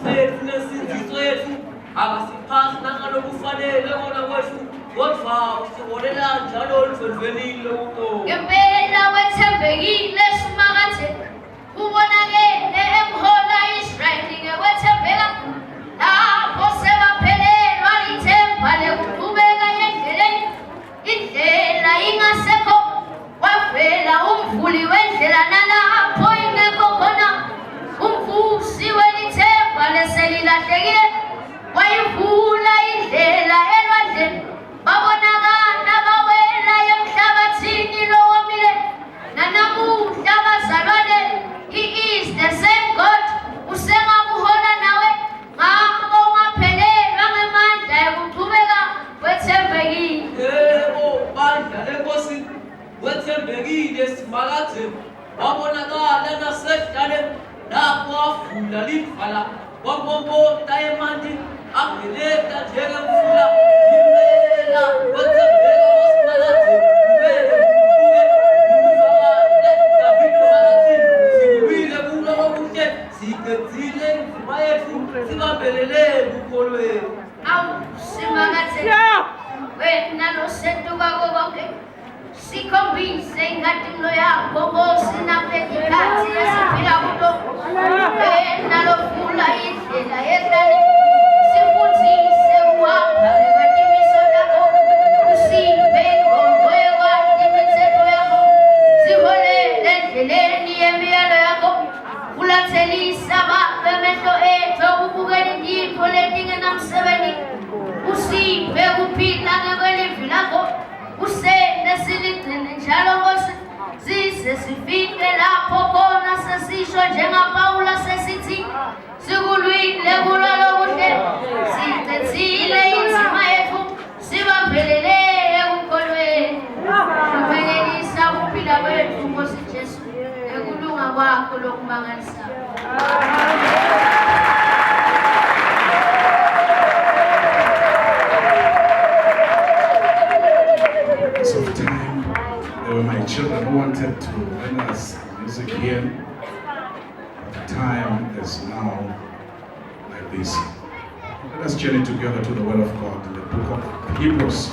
sethu nesinziso yethu akasiphathi nangalokufanele kona kwethu kodwa siholela njalo oludlelile kuqo ngempela wethembekile simakathe ubonakele emhola Israyeli ngewethembeka lapho sebaphelelwa lithemba lekuqhubeka endleleni indlela ingasekho wavela umvuli wendlela nalapho ingekho khona umvusi welithemba leselilahlekile wayivula indlela elwandleni babonakala bawela emhlabathini lowomile nanamuhla bazalwane he is the same God usengakuhola nawe ngakho ungaphelelwa ngemandla ekuqhubeka wethembekile yebo bandla lenkosi wethembekile simakathe wabonakala nasedlaleni lapho wavula livala wambombota emanti angeleka njengemfula impela wethembeka wasimakathe kumele kubuke umfakale Davide wakathini sikubile kulo okuhle sigezile imvuma yethu sibambelele kukholweni awu simakathe wena loseduka konke sikhombise ingadingo yakho ngosinaphetikhathi esiphila kulo wena lofula indlela yedlali sifuthise uhamba ngekwetimiso lakho usiphe ingqondo yekwati imithetho yakho siholele endleleni yemiyalo yakho ulathelisa bemehlo ethu ukubukela indipho letingenamsebenzi usiphe kuphila ngekwelivi lakho usende siligcine njalo Nkosi size sifike lapho khona sesisho njengapawula sesithi sikulwile kulwa lokuhle sicethile inzima yethu sibambelele ekukholweni ubelelisa ukuphila kwethu Nkosi Jesu ekulunga kwakho lokumangalisayo Of time, there were my children who wanted to learn us music here. The time is now like this. Let us journey together to the Word of God in the book of Hebrews.